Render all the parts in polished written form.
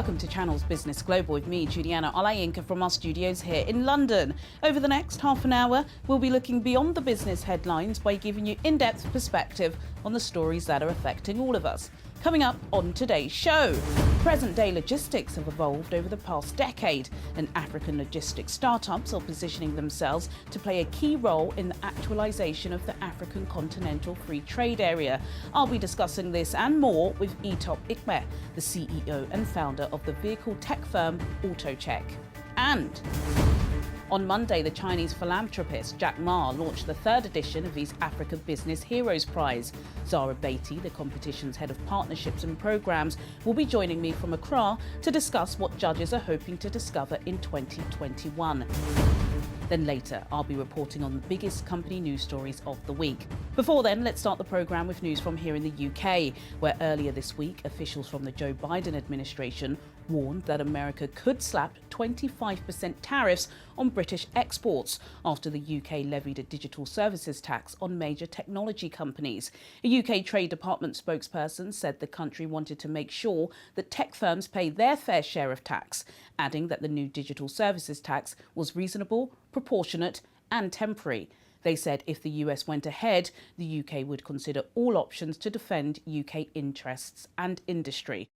Welcome to Channel's Business Global with me, Juliana Olayinka from our studios here in London. Over the next half an hour, we'll be looking beyond the business headlines by giving you in-depth perspective on the stories that are affecting all of us. Coming up on today's show, present-day logistics have evolved over the past decade, and African logistics startups are positioning themselves to play a key role in the actualisation of the African Continental Free Trade Area. I'll be discussing this and more with Etop Ikme, the CEO and founder of the vehicle tech firm AutoCheck. And on Monday, the Chinese philanthropist Jack Ma launched the third edition of his Africa Business Heroes Prize. Zara Beatty, the competition's head of partnerships and programs, will be joining me from Accra to discuss what judges are hoping to discover in 2021. Then later, I'll be reporting on the biggest company news stories of the week. Before then, let's start the programme with news from here in the UK, where earlier this week, officials from the Joe Biden administration warned that America could slap 25% tariffs on British exports after the UK levied a digital services tax on major technology companies. A UK Trade Department spokesperson said the country wanted to make sure that tech firms pay their fair share of tax, adding that the new digital services tax was reasonable, proportionate and temporary. They said if the US went ahead, the UK would consider all options to defend UK interests and industry.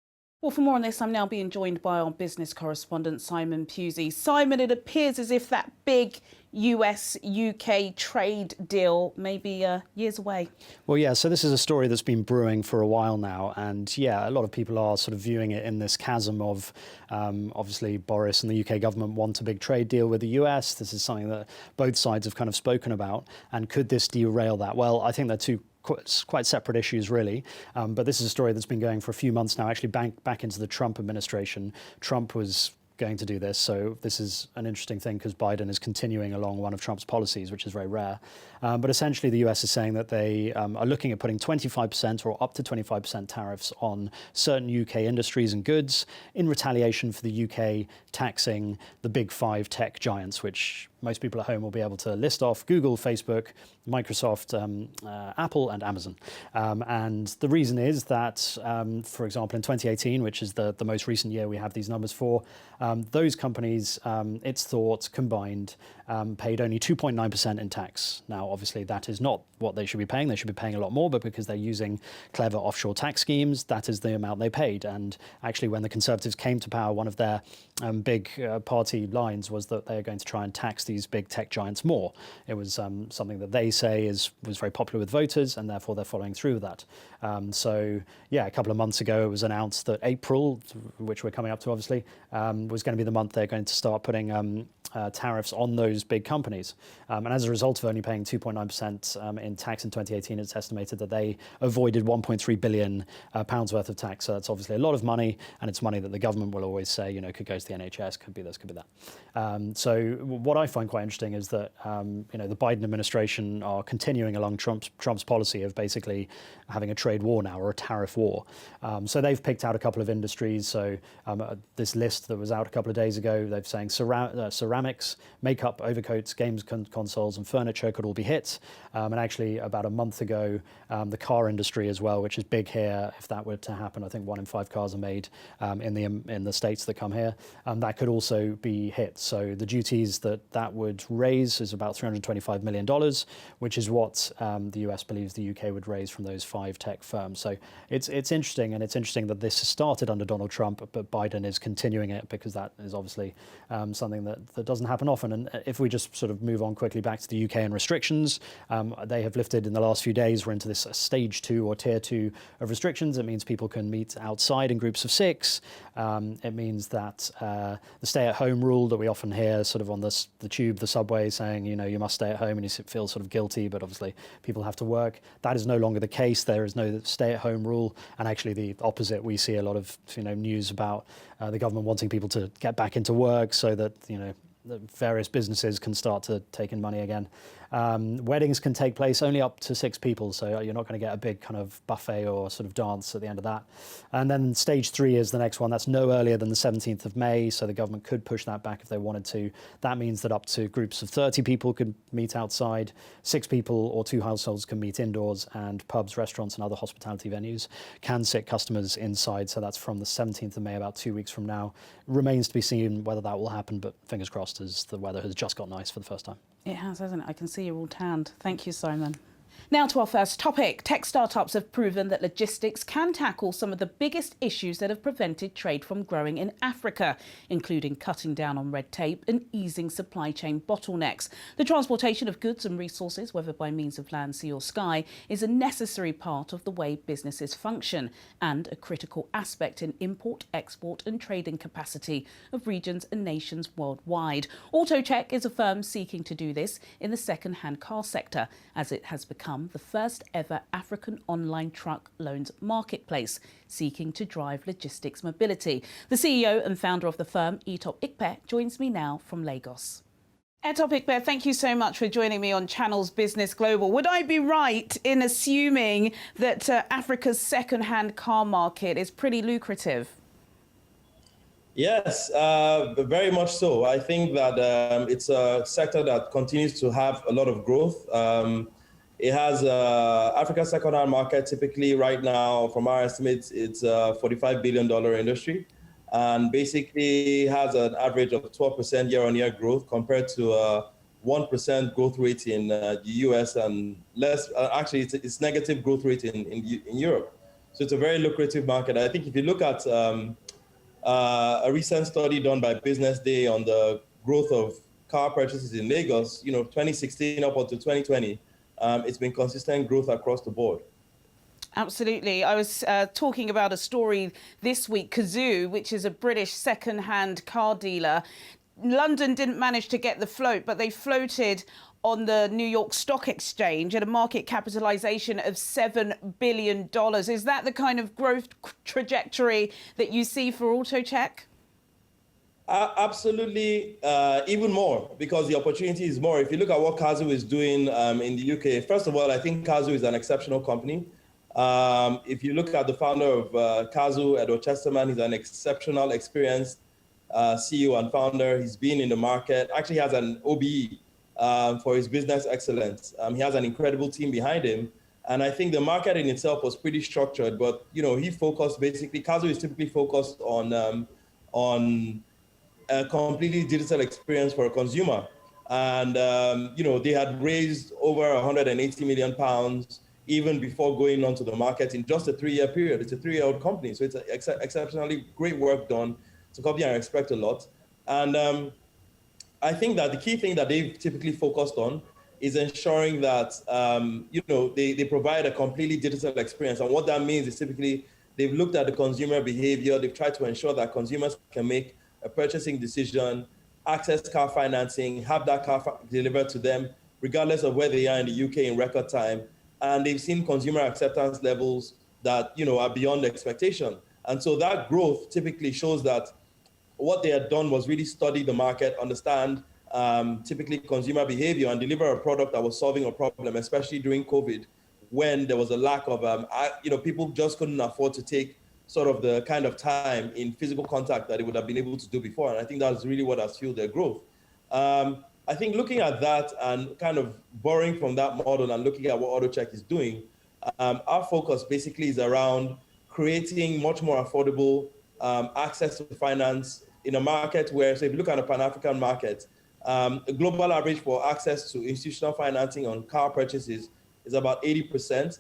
Well, for more on this, I'm now being joined by our business correspondent, Simon Pusey. Simon, it appears as if that big US-UK trade deal may be years away. Well, yeah, so this is a story that's been brewing for a while now. And yeah, a lot of people are sort of viewing it in this chasm of obviously Boris and the UK government want a big trade deal with the US. This is something that both sides have kind of spoken about. And could this derail that? Well, I think they're two quite separate issues, really. But this is a story that's been going for a few months now, actually back into the Trump administration. Trump was going to do this. So this is an interesting thing because Biden is continuing along one of Trump's policies, which is very rare. But essentially, the US is saying that they are looking at putting 25% or up to 25% tariffs on certain UK industries and goods in retaliation for the UK taxing the big five tech giants, which most people at home will be able to list off: Google, Facebook, Microsoft, Apple and Amazon. And the reason is that, for example, in 2018, which is the most recent year we have these numbers for, those companies, it's thought, combined, paid only 2.9% in tax. Now, obviously, that is not what they should be paying. They should be paying a lot more, but because they're using clever offshore tax schemes, that is the amount they paid. And actually, when the Conservatives came to power, one of their big party lines was that they are going to try and tax these big tech giants more. It was something that they say was very popular with voters, and therefore they're following through with that. So, yeah, a couple of months ago, it was announced that April, which we're coming up to, obviously, was going to be the month they're going to start putting tariffs on those big companies. And as a result of only paying 2.9% in tax in 2018, it's estimated that they avoided 1.3 billion pounds worth of tax. So that's obviously a lot of money, and it's money that the government will always say, you know, could go to the NHS, could be this, could be that. So what I find quite interesting is that, you know, the Biden administration are continuing along Trump's policy of basically having a trade war now, or a tariff war. So they've picked out a couple of industries. So this list that was out a couple of days ago, they're saying ceramics, makeup, overcoats, games consoles and furniture could all be hit. And actually about a month ago, the car industry as well, which is big here. If that were to happen, I think 1 in 5 cars are made in the states that come here. That could also be hit. So the duties that would raise is about $325 million, which is what the US believes the UK would raise from those 5 tech firms. So it's interesting, and it's interesting that this started under Donald Trump, but Biden is continuing it because that is obviously something that doesn't happen often. And if we just sort of move on quickly back to the UK and restrictions, they have lifted in the last few days. We're into this stage 2 or tier 2 of restrictions. It means people can meet outside in groups of 6. It means that the stay-at-home rule that we often hear sort of on the tube, the subway, saying, you know, you must stay at home and you feel sort of guilty, but obviously people have to work. That is no longer the case. There is no stay-at-home rule. And actually the opposite. We see a lot of, you know, news about the government wanting people to get back into work so that, you know, the various businesses can start to take in money again. Weddings can take place only up to 6 people, so you're not going to get a big kind of buffet or sort of dance at the end of that. And then stage 3 is the next one. That's no earlier than the 17th of May, so the government could push that back if they wanted to. That means that up to groups of 30 people could meet outside, 6 people or 2 households can meet indoors, and pubs, restaurants and other hospitality venues can sit customers inside. So that's from the 17th of May, about 2 weeks from now. Remains to be seen whether that will happen, but fingers crossed, as the weather has just got nice for the first time. It has, hasn't it? I can see you're all tanned. Thank you, Simon. Now to our first topic. Tech startups have proven that logistics can tackle some of the biggest issues that have prevented trade from growing in Africa, including cutting down on red tape and easing supply chain bottlenecks. The transportation of goods and resources, whether by means of land, sea or sky, is a necessary part of the way businesses function and a critical aspect in import, export and trading capacity of regions and nations worldwide. AutoCheck is a firm seeking to do this in the second-hand car sector, as it has become the first ever African online truck loans marketplace, seeking to drive logistics mobility. The CEO and founder of the firm, Etop Ikpe, joins me now from Lagos. Etop Ikpe, thank you so much for joining me on Channel's Business Global. Would I be right in assuming that Africa's second-hand car market is pretty lucrative? Yes, very much so. I think that it's a sector that continues to have a lot of growth. It has Africa's second-hand market. Typically, right now, from our estimates, it's a $45 billion industry, and basically has an average of 12% year-on-year growth compared to a 1% growth rate in the US, and less. Actually, it's negative growth rate in Europe. So it's a very lucrative market. I think if you look at a recent study done by Business Day on the growth of car purchases in Lagos, 2016 up until 2020. It's been consistent growth across the board. Absolutely. I was talking about a story this week, Cazoo, which is a British second-hand car dealer. London didn't manage to get the float, but they floated on the New York Stock Exchange at a market capitalization of $7 billion. Is that the kind of growth trajectory that you see for AutoCheck? Absolutely, even more, because the opportunity is more. If you look at what Cazoo is doing in the UK, first of all, I think Cazoo is an exceptional company. If you look at the founder of Cazoo, Edward Chesterman, he's an exceptional, experienced CEO and founder. He's been in the market, actually has an OBE for his business excellence. He has an incredible team behind him. And I think the market in itself was pretty structured, but he focused basically, Cazoo is typically focused on a completely digital experience for a consumer. And, they had raised over 180 million pounds even before going onto the market in just a 3-year period. It's a 3-year-old company, so it's exceptionally great work done. It's a company I respect a lot. And I think that the key thing that they've typically focused on is ensuring that, they provide a completely digital experience. And what that means is typically they've looked at the consumer behavior. They've tried to ensure that consumers can make a purchasing decision, access car financing, have that car delivered to them, regardless of where they are in the UK in record time. And they've seen consumer acceptance levels that, are beyond expectation. And so that growth typically shows that what they had done was really study the market, understand typically consumer behavior, and deliver a product that was solving a problem, especially during COVID, when there was a lack of, people just couldn't afford to take sort of the kind of time in physical contact that they would have been able to do before. And I think that's really what has fueled their growth. I think looking at that and kind of borrowing from that model and looking at what AutoCheck is doing, our focus basically is around creating much more affordable access to finance in a market where, so if you look at a Pan-African market, the global average for access to institutional financing on car purchases is about 80%.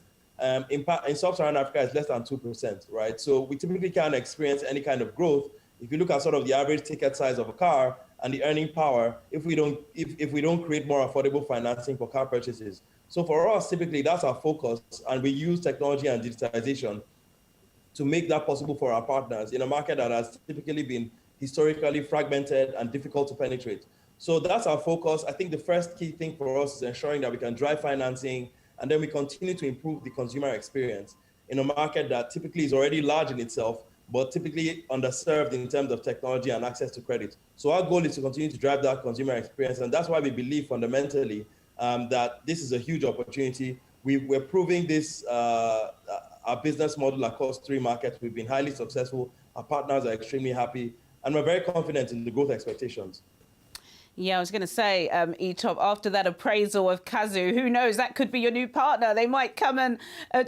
In sub-Saharan Africa, it's less than 2%, right? So we typically can't experience any kind of growth if you look at sort of the average ticket size of a car and the earning power if we don't create more affordable financing for car purchases. So for us, typically that's our focus, and we use technology and digitization to make that possible for our partners in a market that has typically been historically fragmented and difficult to penetrate. So that's our focus. I think the first key thing for us is ensuring that we can drive financing, and then we continue to improve the consumer experience in a market that typically is already large in itself, but typically underserved in terms of technology and access to credit. So our goal is to continue to drive that consumer experience. And that's why we believe fundamentally that this is a huge opportunity. We're proving this, our business model across 3 markets. We've been highly successful. Our partners are extremely happy, and we're very confident in the growth expectations. Yeah, I was going to say, Etop, after that appraisal of Cazoo, who knows, that could be your new partner. They might come and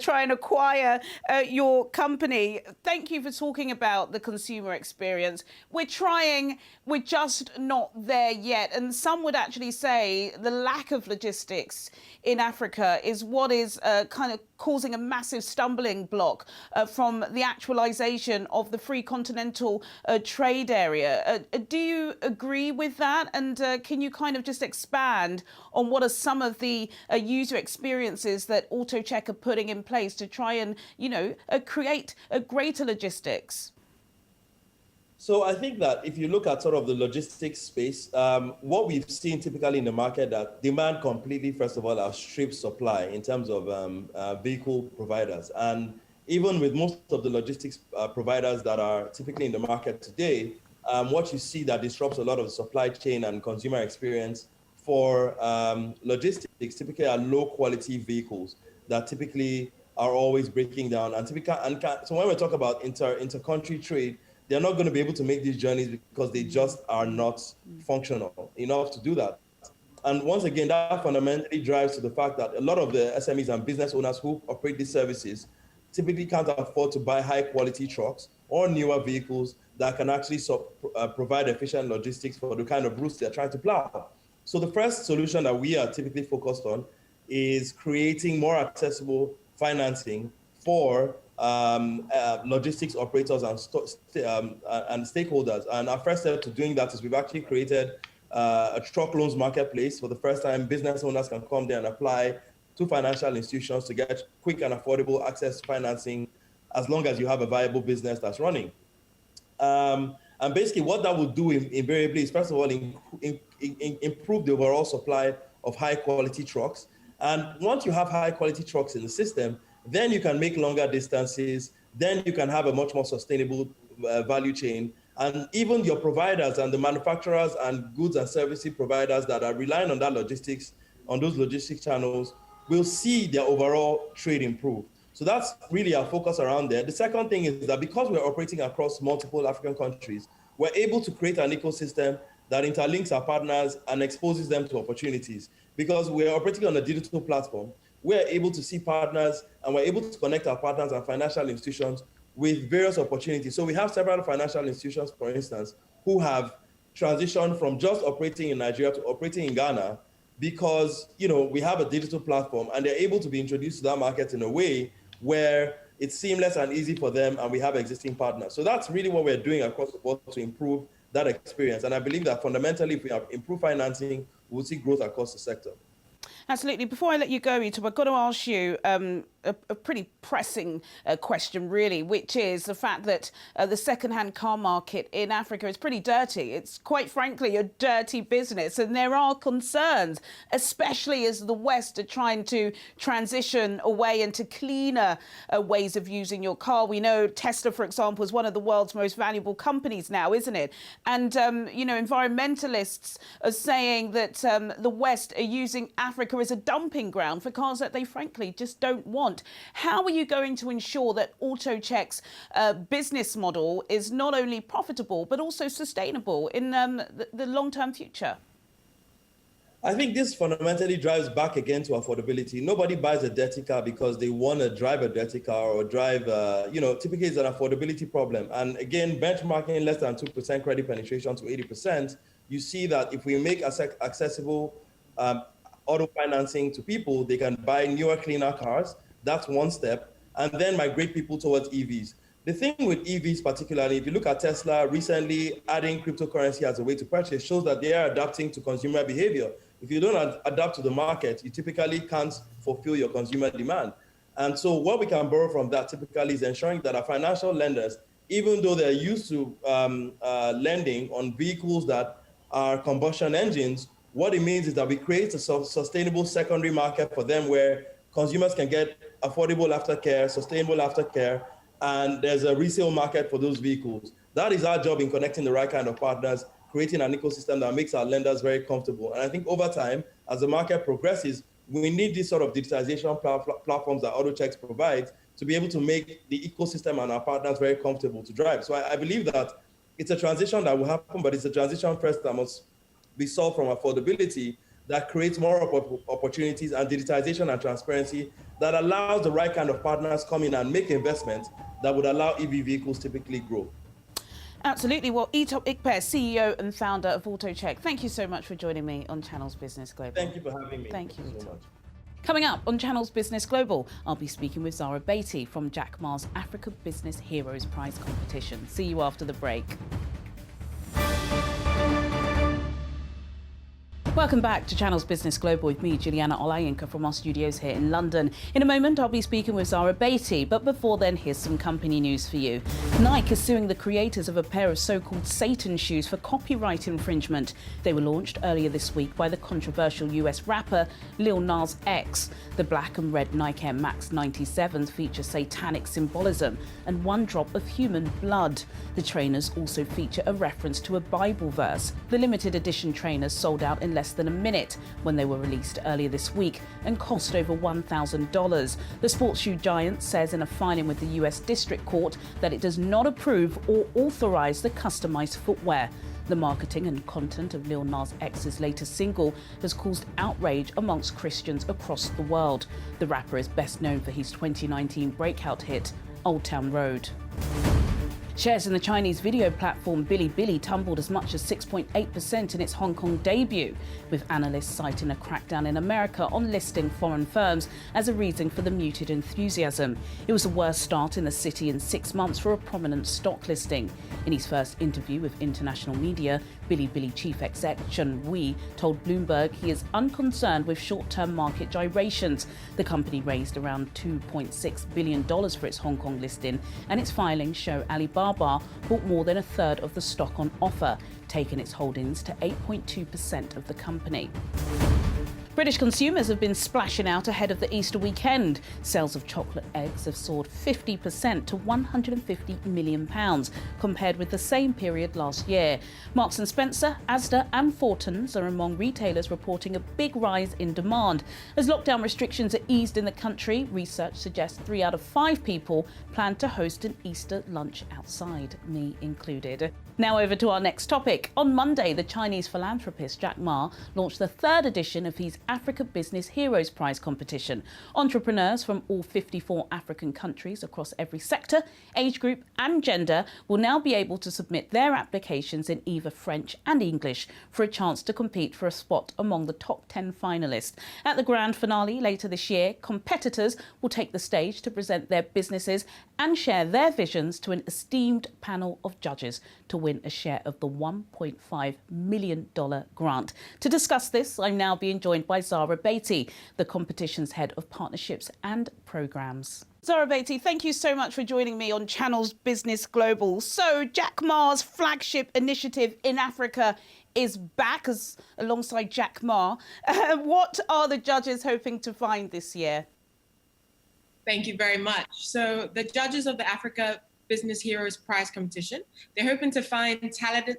try and acquire your company. Thank you for talking about the consumer experience. We're trying, we're just not there yet. And some would actually say the lack of logistics in Africa is what is kind of causing a massive stumbling block from the actualization of the free continental trade area. Do you agree with that? And can you kind of just expand on what are some of the user experiences that AutoCheck are putting in place to try and, you know, create a greater logistics? So I think that if you look at sort of the logistics space, what we've seen typically in the market, that demand completely, first of all, outstrips supply in terms of vehicle providers. And even with most of the logistics providers that are typically in the market today, what you see that disrupts a lot of the supply chain and consumer experience for logistics typically are low quality vehicles that typically are always breaking down. And so when we talk about inter-country trade, they're not going to be able to make these journeys because they just are not functional enough to do that. And once again, that fundamentally drives to the fact that a lot of the SMEs and business owners who operate these services typically can't afford to buy high quality trucks or newer vehicles that can actually provide efficient logistics for the kind of routes they're trying to plow. So the first solution that we are typically focused on is creating more accessible financing for logistics operators and stakeholders. And our first step to doing that is we've actually created a truck loans marketplace. For the first time, business owners can come there and apply to financial institutions to get quick and affordable access to financing as long as you have a viable business that's running. And basically what that will do invariably is, first of all, improve the overall supply of high quality trucks. And once you have high quality trucks in the system, then you can make longer distances, then you can have a much more sustainable value chain. And even your providers and the manufacturers and goods and services providers that are relying on that logistics, on those logistics channels, will see their overall trade improve. So that's really our focus around there. The second thing is that because we're operating across multiple African countries, we're able to create an ecosystem that interlinks our partners and exposes them to opportunities. Because we're operating on a digital platform, we're able to see partners and we're able to connect our partners and financial institutions with various opportunities. So we have several financial institutions, for instance, who have transitioned from just operating in Nigeria to operating in Ghana because, you know, we have a digital platform and they're able to be introduced to that market in a way where it's seamless and easy for them, and we have existing partners. So that's really what we're doing across the board to improve that experience. And I believe that fundamentally, if we have improved financing, we'll see growth across the sector. Absolutely. Before I let you go, Etop, I've got to ask you a pretty pressing question, really, which is the fact that the second-hand car market in Africa is pretty dirty. It's quite frankly a dirty business, and there are concerns, especially as the West are trying to transition away into cleaner ways of using your car. We know Tesla, for example, is one of the world's most valuable companies now, isn't it? And, you know, environmentalists are saying that the West are using Africa as a dumping ground for cars that they frankly just don't want. How are you going to ensure that AutoCheck's business model is not only profitable but also sustainable in the long-term future? I think this fundamentally drives back again to affordability. Nobody buys a dirty car because they want to drive a dirty car or drive, you know, typically it's an affordability problem. And again, benchmarking less than 2% credit penetration to 80%, you see that if we make accessible auto financing to people, they can buy newer, cleaner cars. That's one step. And then migrate people towards EVs. The thing with EVs particularly, if you look at Tesla recently adding cryptocurrency as a way to purchase, shows that they are adapting to consumer behavior. If you don't adapt to the market, you typically can't fulfill your consumer demand. And so what we can borrow from that typically is ensuring that our financial lenders, even though they're used to lending on vehicles that are combustion engines, what it means is that we create a sustainable secondary market for them where consumers can get affordable aftercare, sustainable aftercare, and there's a resale market for those vehicles. That is our job in connecting the right kind of partners, creating an ecosystem that makes our lenders very comfortable. And I think over time, as the market progresses, we need this sort of digitization platforms that AutoCheck provides to be able to make the ecosystem and our partners very comfortable to drive. So I believe that it's a transition that will happen, but it's a transition first that must be solved from affordability that creates more opportunities and digitization and transparency that allows the right kind of partners come in and make investments that would allow EV vehicles typically grow. Absolutely. Well, Itop Ikpe, CEO and founder of AutoCheck, thank you so much for joining me on Channels Business Global. Thank you for having me. Thank you so much. Coming up on Channels Business Global, I'll be speaking with Zara Beatty from Jack Ma's Africa Business Heroes Prize competition. See you after the break. Welcome back to Channels Business Global with me, Juliana Olayinka, from our studios here in London. In a moment, I'll be speaking with Zara Beatty, but before then, here's some company news for you. Nike is suing the creators of a pair of so-called Satan shoes for copyright infringement. They were launched earlier this week by the controversial US rapper Lil Nas X. The black and red Nike Air Max 97s feature satanic symbolism and one drop of human blood. The trainers also feature a reference to a Bible verse. The limited edition trainers sold out in less than a minute when they were released earlier this week and cost over $1,000. The sports shoe giant says in a filing with the US District Court that it does not approve or authorize the customized footwear. The marketing and content of Lil Nas X's latest single has caused outrage amongst Christians across the world. The rapper is best known for his 2019 breakout hit, Old Town Road. Shares in the Chinese video platform Bilibili tumbled as much as 6.8% in its Hong Kong debut, with analysts citing a crackdown in America on listing foreign firms as a reason for the muted enthusiasm. It was the worst start in the city in 6 months for a prominent stock listing. In his first interview with international media, Bilibili chief exec Chen Wei told Bloomberg he is unconcerned with short-term market gyrations. The company raised around $2.6 billion for its Hong Kong listing, and its filings show Alibaba bought more than a third of the stock on offer, taking its holdings to 8.2% of the company. British consumers have been splashing out ahead of the Easter weekend. Sales of chocolate eggs have soared 50% to £150 million, compared with the same period last year. Marks & Spencer, Asda and Fortons are among retailers reporting a big rise in demand. As lockdown restrictions are eased in the country, research suggests 3 out of 5 people plan to host an Easter lunch outside, me included. Now over to our next topic. On Monday, the Chinese philanthropist Jack Ma launched the 3rd edition of his Africa Business Heroes Prize competition. Entrepreneurs from all 54 African countries across every sector, age group and gender will now be able to submit their applications in either French and English for a chance to compete for a spot among the top 10 finalists. At the grand finale later this year, competitors will take the stage to present their businesses and share their visions to an esteemed panel of judges to win a share of the $1.5 million grant. To discuss this, I'm now being joined by Zara Beatty, the competition's head of partnerships and programmes. Zara Beatty, thank you so much for joining me on Channels Business Global. So Jack Ma's flagship initiative in Africa is back alongside Jack Ma. What are the judges hoping to find this year? Thank you very much. So the judges of the Africa Business Heroes Prize competition, they're hoping to find talented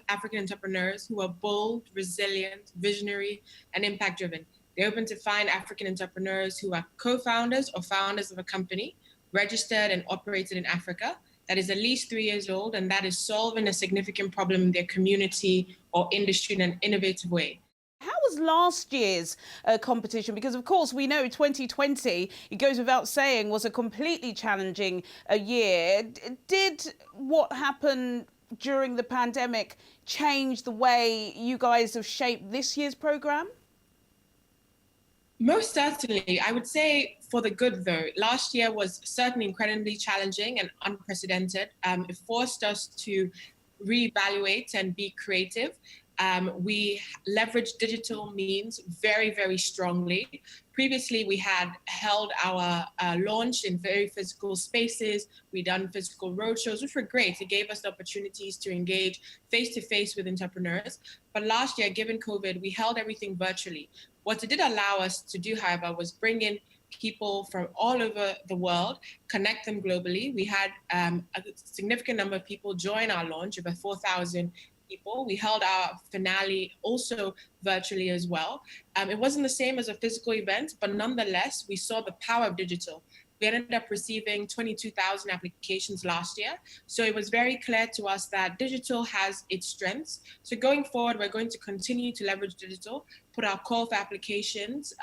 African entrepreneurs who are bold, resilient, visionary, and impact-driven. They're hoping to find African entrepreneurs who are co-founders or founders of a company registered and operated in Africa that is at least 3 years old and that is solving a significant problem in their community or industry in an innovative way. How was last year's competition? Because, of course, we know 2020, it goes without saying, was a completely challenging year. Did what happened during the pandemic change the way you guys have shaped this year's programme? Most certainly. I would say for the good, though. Last year was certainly incredibly challenging and unprecedented. It forced us to reevaluate and be creative. We leveraged digital means very, very strongly. Previously, we had held our launch in very physical spaces. We'd done physical roadshows, which were great. It gave us the opportunities to engage face-to-face with entrepreneurs. But last year, given COVID, we held everything virtually. What it did allow us to do, however, was bring in people from all over the world, connect them globally. We had a significant number of people join our launch, over 4,000 people. We held our finale also virtually as well. It wasn't the same as a physical event, but nonetheless, we saw the power of digital. We ended up receiving 22,000 applications last year. So it was very clear to us that digital has its strengths. So going forward, we're going to continue to leverage digital, put our call for applications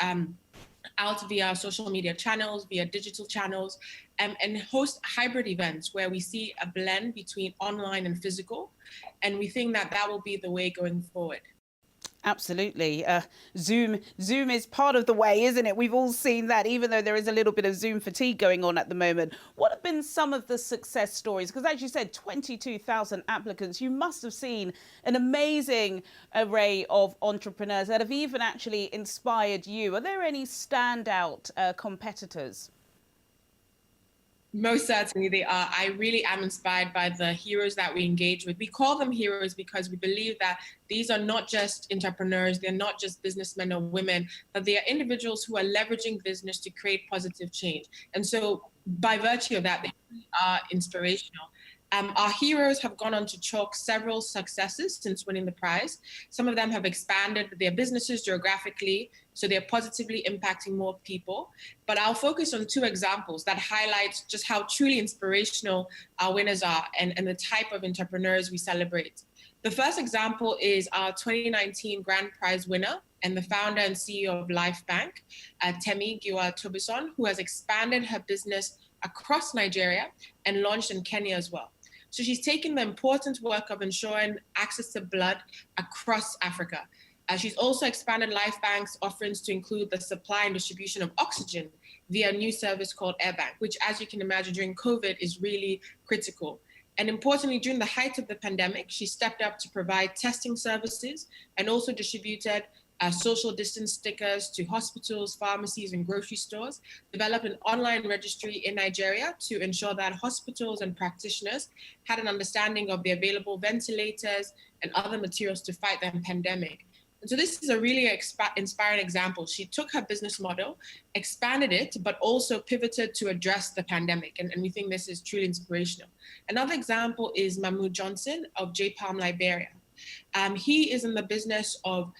out via social media channels, via digital channels, and host hybrid events where we see a blend between online and physical. And we think that that will be the way going forward. Absolutely. Zoom is part of the way, isn't it? We've all seen that, even though there is a little bit of Zoom fatigue going on at the moment. What have been some of the success stories? Because as you said, 22,000 applicants. You must have seen an amazing array of entrepreneurs that have even actually inspired you. Are there any standout competitors? Most certainly they are. I really am inspired by the heroes that we engage with. We call them heroes because we believe that these are not just entrepreneurs, they're not just businessmen or women, but they are individuals who are leveraging business to create positive change. And so by virtue of that, they really are inspirational. Our heroes have gone on to chalk several successes since winning the prize. Some of them have expanded their businesses geographically, so they're positively impacting more people. But I'll focus on two examples that highlight just how truly inspirational our winners are and the type of entrepreneurs we celebrate. The first example is our 2019 Grand Prize winner and the founder and CEO of LifeBank, Temi Giwa Tobison, who has expanded her business across Nigeria and launched in Kenya as well. So she's taken the important work of ensuring access to blood across Africa. She's also expanded LifeBank's offerings to include the supply and distribution of oxygen via a new service called AirBank, which, as you can imagine, during COVID is really critical. And importantly, during the height of the pandemic, she stepped up to provide testing services and also distributed social distance stickers to hospitals, pharmacies, and grocery stores, developed an online registry in Nigeria to ensure that hospitals and practitioners had an understanding of the available ventilators and other materials to fight the pandemic. And so this is a really inspiring example. She took her business model, expanded it, but also pivoted to address the pandemic. And we think this is truly inspirational. Another example is Mahmoud Johnson of J Palm Liberia. He is in the business of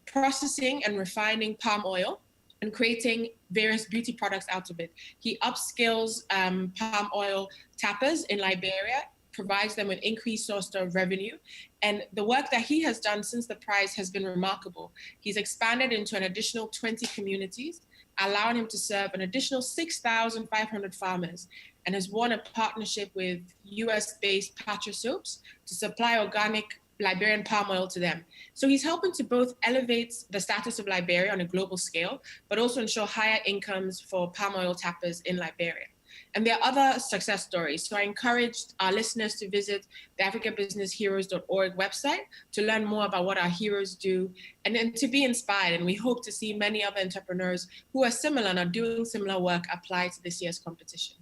processing and refining palm oil and creating various beauty products out of it. He upskills palm oil tappers in Liberia, provides them with increased source of revenue. And the work that he has done since the prize has been remarkable. He's expanded into an additional 20 communities, allowing him to serve an additional 6,500 farmers, and has won a partnership with US-based Patra Soaps to supply organic Liberian palm oil to them. So he's helping to both elevate the status of Liberia on a global scale, but also ensure higher incomes for palm oil tappers in Liberia. And there are other success stories. So I encouraged our listeners to visit the africabusinessheroes.org website to learn more about what our heroes do and to be inspired. And we hope to see many other entrepreneurs who are similar and are doing similar work apply to this year's competition.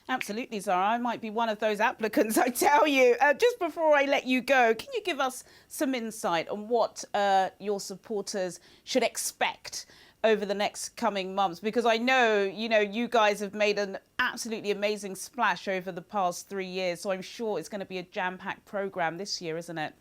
Absolutely, Zara. I might be one of those applicants, I tell you. Just before I let you go, can you give us some insight on what your supporters should expect over the next coming months? Because I know, you guys have made an absolutely amazing splash over the past 3 years. So I'm sure it's going to be a jam-packed program this year, isn't it?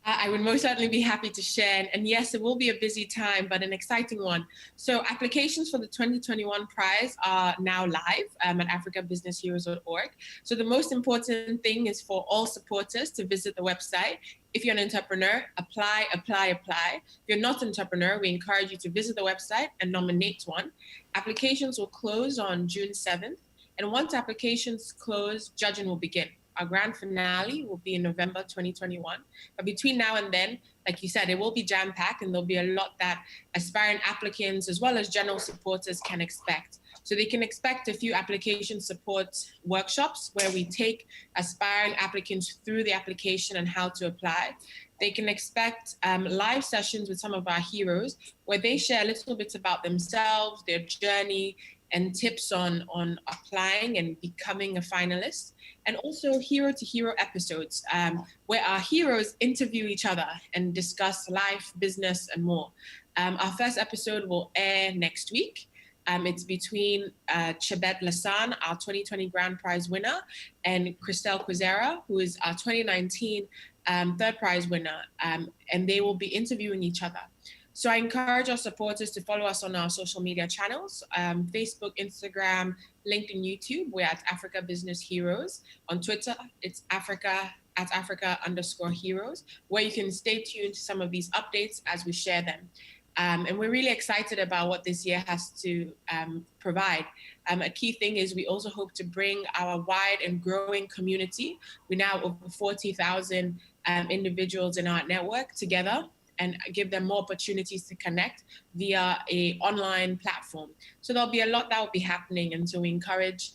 I would most certainly be happy to share. And yes, it will be a busy time, but an exciting one. So applications for the 2021 prize are now live at africabusinessheroes.org. So the most important thing is for all supporters to visit the website. If you're an entrepreneur, apply. If you're not an entrepreneur, we encourage you to visit the website and nominate one. Applications will close on June 7th. And once applications close, judging will begin. Our grand finale will be in November 2021. But between now and then, like you said, it will be jam-packed and there'll be a lot that aspiring applicants as well as general supporters can expect. So they can expect a few application support workshops where we take aspiring applicants through the application and how to apply. They can expect live sessions with some of our heroes where they share a little bit about themselves, their journey, and tips on applying and becoming a finalist. And also hero-to-hero episodes where our heroes interview each other and discuss life, business, and more. Our first episode will air next week. It's between Chebet Lassan, our 2020 Grand Prize winner, and Cristel Quizera, who is our 2019 third prize winner, and they will be interviewing each other. So I encourage our supporters to follow us on our social media channels, Facebook, Instagram, LinkedIn, YouTube. We're at Africa Business Heroes. On Twitter, it's Africa_Heroes, where you can stay tuned to some of these updates as we share them. And we're really excited about what this year has to provide. A key thing is we also hope to bring our wide and growing community. We now have over 40,000 individuals in our network together, and give them more opportunities to connect via an online platform. So there'll be a lot that will be happening. And so we encourage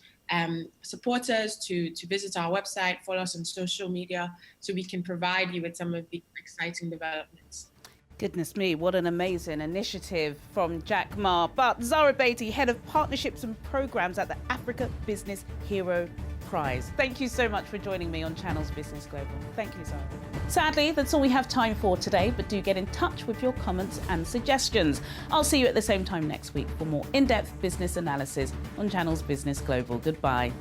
supporters to visit our website, follow us on social media, so we can provide you with some of the exciting developments. Goodness me, what an amazing initiative from Jack Ma. But Zara Beatty, Head of Partnerships and Programs at the Africa Business Hero Prize. Thank you so much for joining me on Channels Business Global. Thank you, Zara. Sadly, that's all we have time for today, but do get in touch with your comments and suggestions. I'll see you at the same time next week for more in-depth business analysis on Channels Business Global. Goodbye.